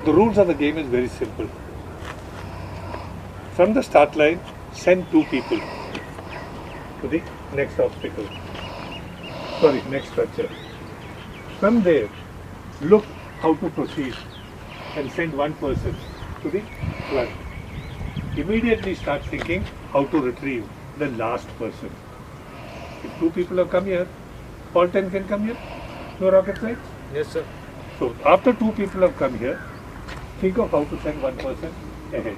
The rules of the game is very simple. From the start line, send 2 people to the next obstacle. Sorry, next structure. From there, look how to proceed and send 1 person to the front. Immediately start thinking how to retrieve the last person. If 2 people have come here, all 10 can come here. No rocket science? Yes, sir. So after 2 people have come here, think of how to send 1 person ahead.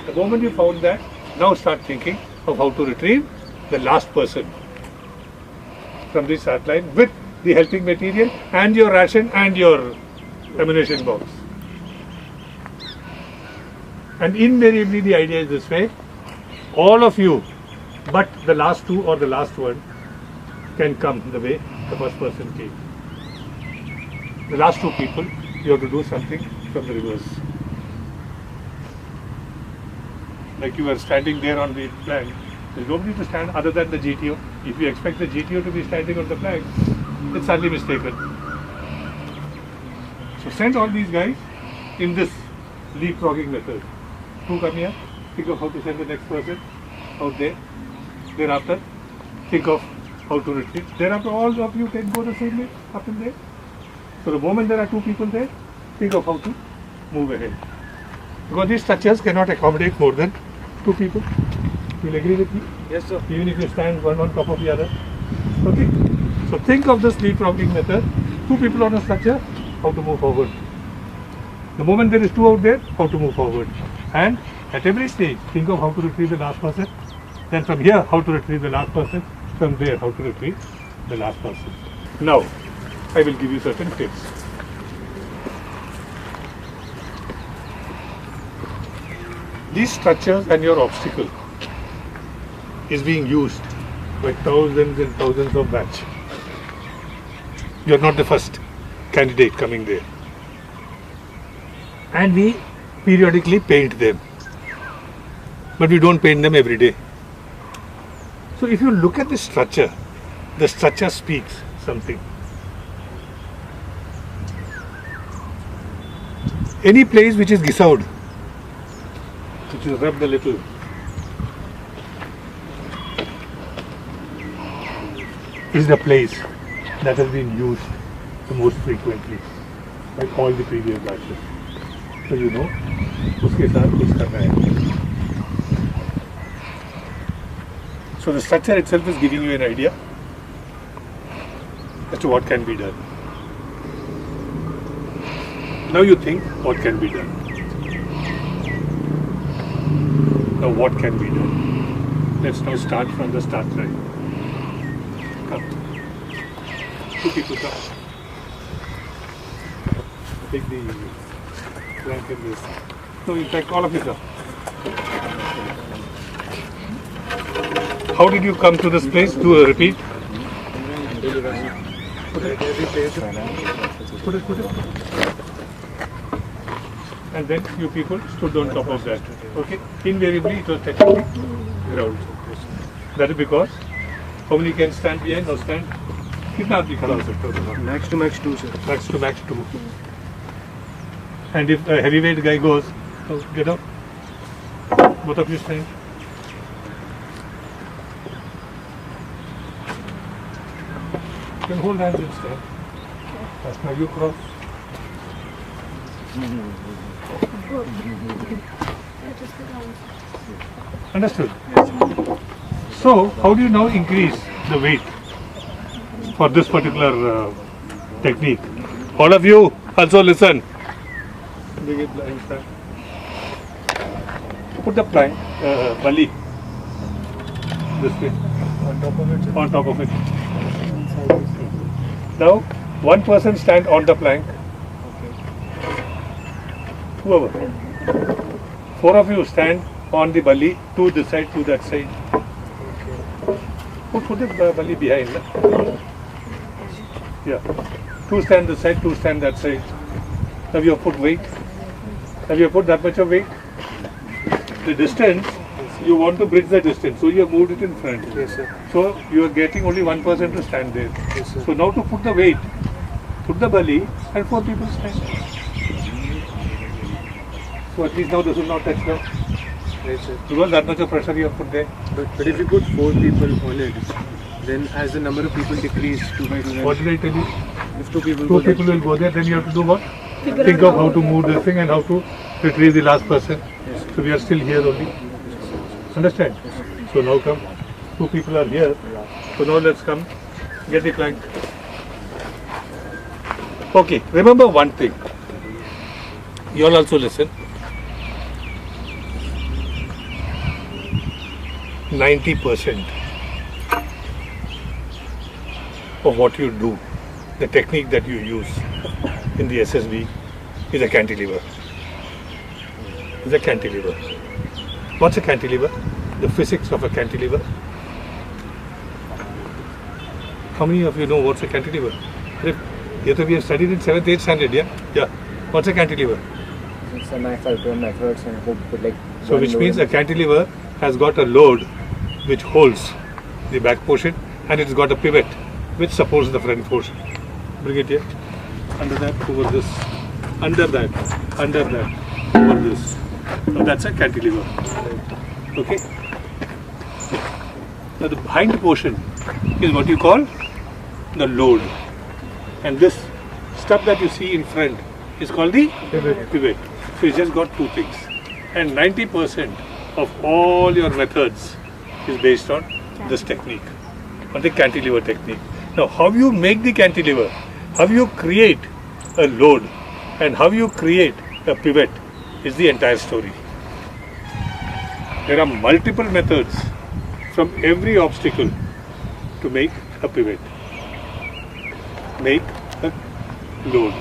The moment you found that, now start thinking of how to retrieve the last person from the start line with the helping material and your ration and your ammunition box. And invariably the idea is this way, all of you but the last 2 or the last one can come the way the first person came. The last 2 people, you have to do something from the reverse. Like you are standing there on the plank, there is nobody to stand other than the GTO. If you expect the GTO to be standing on the plank, it's sadly mistaken. So send all these guys in this leapfrogging method. 2 come here, think of how to send the next person out there. Thereafter, think of how to retrieve. Thereafter, all of you can go the same way up in there. So the moment there are 2 people there, think of how to move ahead. Because these structures cannot accommodate more than 2 people. You will agree with me? Yes, sir. Even if you stand one on top of the other. Okay? So think of this leapfrogging method. 2 people on a structure, how to move forward. The moment there is 2 out there, how to move forward. And at every stage, think of how to retrieve the last person. Then from here, how to retrieve the last person. From there, how to retrieve the last person. Now, I will give you certain tips. These structures and your obstacle is being used by thousands and thousands of batch. You are not the first candidate coming there. And we periodically paint them. But we don't paint them every day. So if you look at the structure speaks something. Any place which is gissaud, which is rubbed a little, is the place that has been used the most frequently by all the previous batches. So you know, uske saath kuch karna hai. So the structure itself is giving you an idea as to what can be done. Now you think what can be done. Now what can be done? Let's now start from the start line. Come. 2 people come. Take the plank in this. So in fact all of you come. How did you come to this place? Do a repeat. Put it. And then you people stood on top of that. Okay? Invariably it was touching the ground. That is because how many can stand behind or stand? Kitna aadmi khada ho sakta hai? Max to max 2, sir. Max to max 2. And if a heavyweight guy goes, so get up. Both of you stand. You can hold hands and stand. Now you cross. Understood? Yes. So, how do you now increase the weight for this particular technique? All of you also listen. Put the plank, bali, this way, on top of it. Now, 1 person stand on the plank. Whoever. 4 of you stand on the bali, 2 this side, 2 that side. Put the bali behind. Yeah. 2 stand this side, 2 stand that side. Now you have put weight. Have you put that much of weight? The distance, you want to bridge the distance, so you have moved it in front. Yes, sir. So you are getting only 1 person to stand there. Yes, sir. So now to put the weight, put the bali and 4 people stand. So at least now this will not touch down. Right, sir. Because that much of pressure you have put there. But if you put 4 people on it, then as the number of people decrease, 2 by 2, What did I tell you? if 2 people Two go people will go there, then you have to do what? Think of how to move this thing and how to retrieve the last person. Yes. So we are still here only. Understand? So now come. 2 people are here. So now let's come. Get the plank. Okay. Remember one thing. You all also listen. 90% of what you do, the technique that you use in the SSB is a cantilever. Is a cantilever. What's a cantilever? The physics of a cantilever. How many of you know what's a cantilever? We have studied in 7th, 8th standard, yeah? Yeah. What's a cantilever? Semi-fulcrum methods and put like. So which means a cantilever has got a load which holds the back portion and it's got a pivot which supports the front portion. Bring it here. Under that, over this. Under that, over this. Now that's a cantilever. Okay? Now the behind portion is what you call the load. And this stuff that you see in front is called the pivot. So you just got 2 things. And 90% of all your methods is based on this technique, on the cantilever technique. Now, how you make the cantilever, how you create a load, and how you create a pivot is the entire story. There are multiple methods from every obstacle to make a pivot, make a load.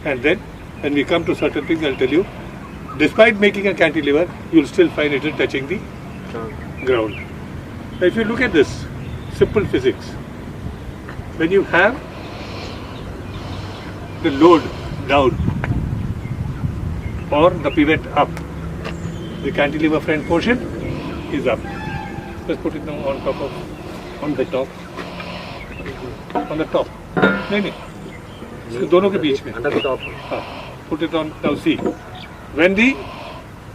And then, when we come to certain things, I'll tell you, despite making a cantilever, you'll still find it touching the ground. Now, if you look at this, simple physics, when you have the load down or the pivot up, the cantilever front portion is up. Let's put it now on top of, on the top. नहीं इसको दोनों के बीच में under the top. Put it on. Now see, when the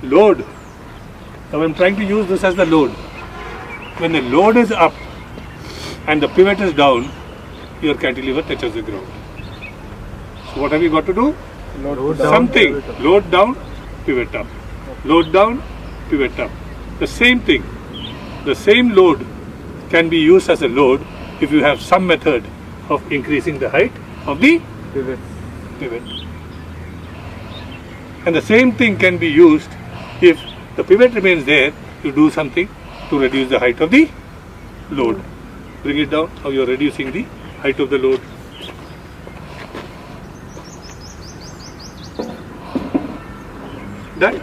load, now I'm trying to use this as the load. When the load is up and the pivot is down, your cantilever touches the ground. So what have you got to do? Load down, Something. pivot up. Load down, pivot up. Load down, pivot up. The same thing. The same load can be used as a load if you have some method of increasing the height of the Pivot. pivot. And the same thing can be used if the pivot remains there, you do something to reduce the height of the load. Bring it down, how you are reducing the height of the load. Done.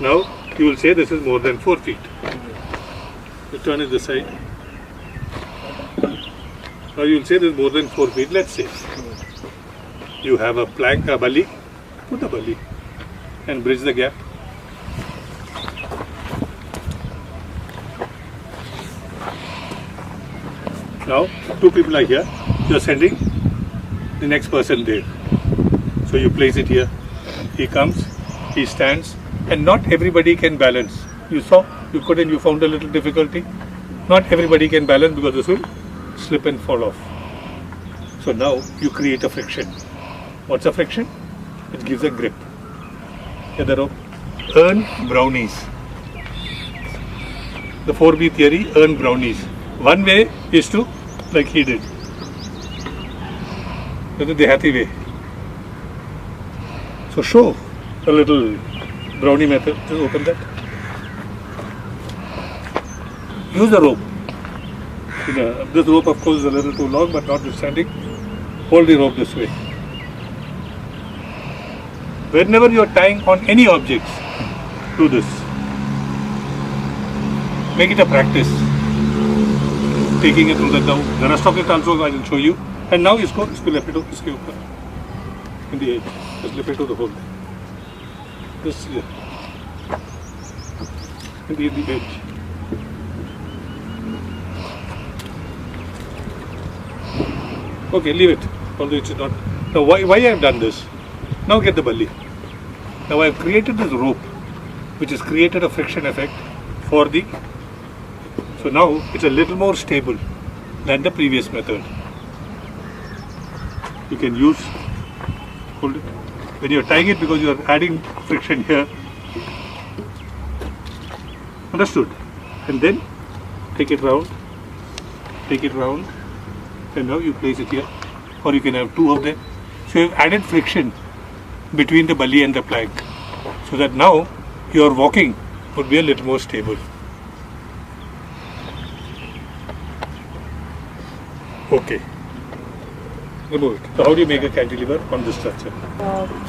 Now you will say this is more than 4 feet. You turn it this side. Now you will say this is more than 4 feet. Let's say you have a plank, a bully. Put the bully and bridge the gap. Now 2 people are here. You are sending the next person there. So you place it here. He comes, he stands, and not everybody can balance. You saw, you couldn't, you found a little difficulty. Not everybody can balance because this will slip and fall off. So now you create a friction. What's a friction? It gives a grip. Get the rope. Earn brownies. The 4B theory, earn brownies. One way is to, like he did. That's the Dehati way. So show a little brownie method. Just open that. Use the rope. This rope of course is a little too long, but notwithstanding, hold the rope this way. Whenever you are tying on any objects, do this. Make it a practice. Taking it through the down. The rest of it also I will show you. And now इसको लपेटो इसके ऊपर. In the edge. Just लपेटो the whole thing. This here. In the edge. Okay, leave it. Although it should not. Now why I have done this? Now get the bully. Now I have created this rope, which has created a friction effect for the. So now it's a little more stable than the previous method. You can use, hold it, when you're tying it because you're adding friction here. Understood? And then take it round, and now you place it here, or you can have two of them. So you've added friction between the belly and the plank, so that now your walking would be a little more stable. Okay. Remove it. So how do you make a cantilever on this structure?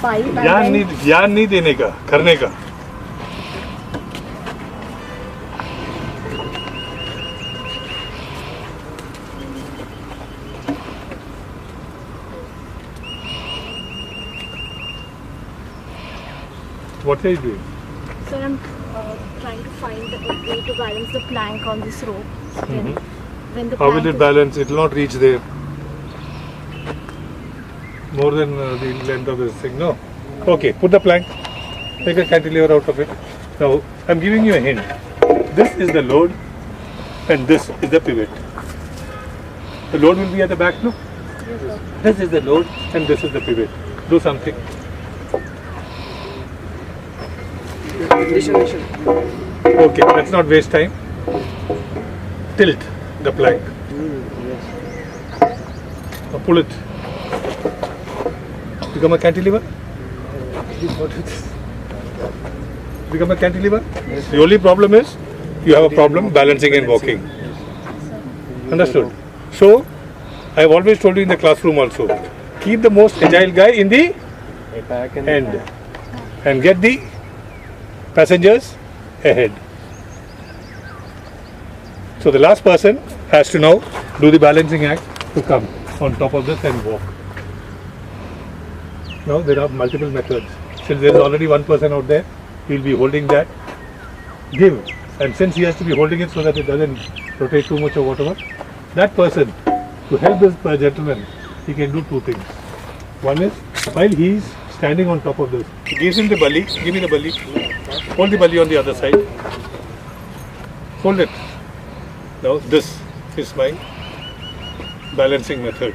Pipe ज्ञान नहीं देने का, करने का. What are you doing? Sir, I'm trying to find a way to balance the plank on this rope. So then when the How plank will it balance? It will not reach there. More than the length of this thing, no? Okay, put the plank. Make a cantilever out of it. Now, I'm giving you a hint. This is the load and this is the pivot. The load will be at the back, no? Yes, sir. This is the load and this is the pivot. Do something. Okay, let's not waste time. Tilt the plank. Now pull it. Become a cantilever? Become a cantilever? Yes. The only problem is you have a problem balancing and walking. Understood? So, I have always told you in the classroom also, keep the most agile guy in the end and get the passengers ahead. So the last person has to now do the balancing act to come on top of this and walk. Now there are multiple methods. Since there is already one person out there, he will be holding that. Give. And since he has to be holding it so that it doesn't rotate too much or whatever, that person, to help this gentleman, he can do two things. One is, while he is standing on top of this, he gives him the belly. Give me the belly. Hold the belly on the other side. Hold it. Now this is my balancing method.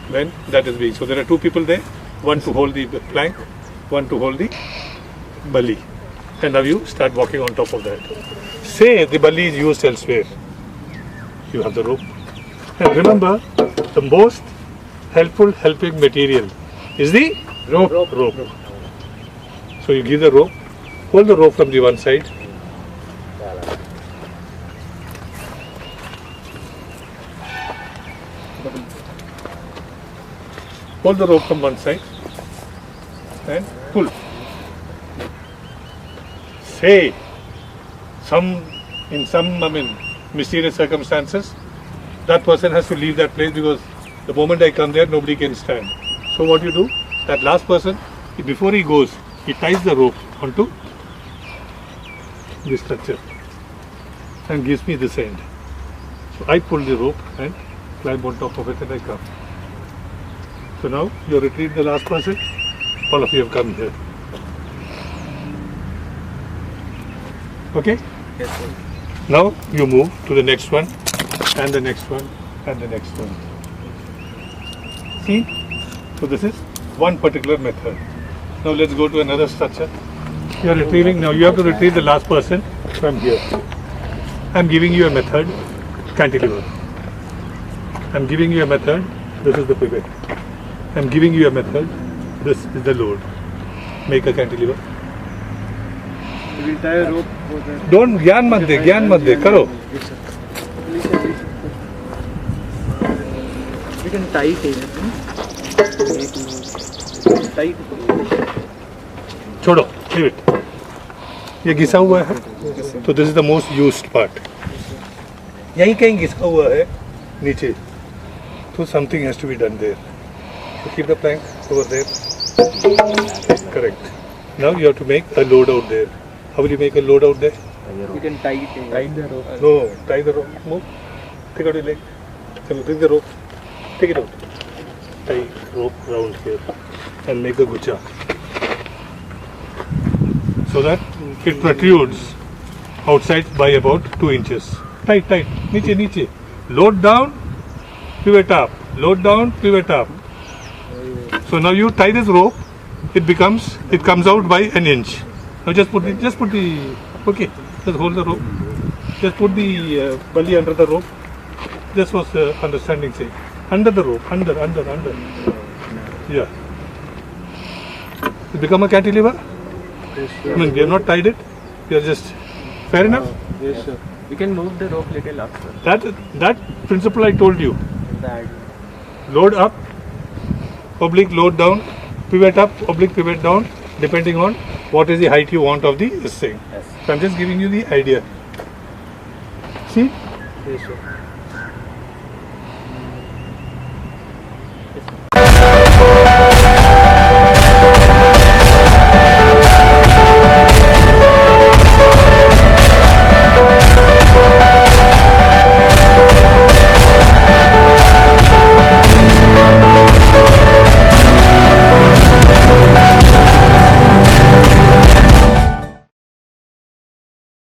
When that is being. So there are two people there. One to hold the plank, one to hold the belly. And now you start walking on top of that. Say the belly is used elsewhere. You have the rope. And remember, the most helpful helping material is the rope. So you give the rope, hold the rope from the one side. Hold the rope from one side and pull. Say, in some mysterious circumstances, that person has to leave that place because the moment I come there, nobody can stand. So what you do, that last person, before he goes, he ties the rope onto this structure and gives me this end. So I pull the rope and climb on top of it and I come. So now you retrieve the last person, all of you have come here. Okay? Yes, sir. Now you move to the next one and the next one and the next one. See? So this is one particular method. Now let's go to another structure. You are retrieving, now you have to retrieve the last person from here. I am giving you a method, cantilever. I am giving you a method, this is the pivot. I am giving you a method, this is the load. Make a cantilever. We will tie a rope for that. Don't, ज्ञान मत दे, करो. We can tie it. Tie it. छोड़ो, leave it. ये घिसा हुआ है, तो this is the most used part. यहीं कहीं घिसा हुआ है, नीचे. So something has to be done there. So keep the plank over there. Correct. Now you have to make a load out there. How will you make a load out there? We can tie it. Tie the rope. No, tie the rope. Move. Take out your leg. Come, bring the rope. Take it out. Tie rope round here and make a gucha. so that it protrudes outside by about 2 inches. Tight, tight. Niche, niche. Load down, pivot up. Load down, pivot up. So now you tie this rope. It comes out by an inch. Now just put the. Okay. Just hold the rope. Just put the belly under the rope. This was understanding sake. Under the rope. Under. Yeah. It become a cantilever? Yes, I sir. mean, we have not tied it. We are just. Fair enough? Yes, sir. We can move the rope little up, sir. That principle I told you. That. Load up, oblique load down, pivot up, oblique pivot down, depending on what is the height you want of this thing. Yes. So I'm just giving you the idea. See? Yes, sir.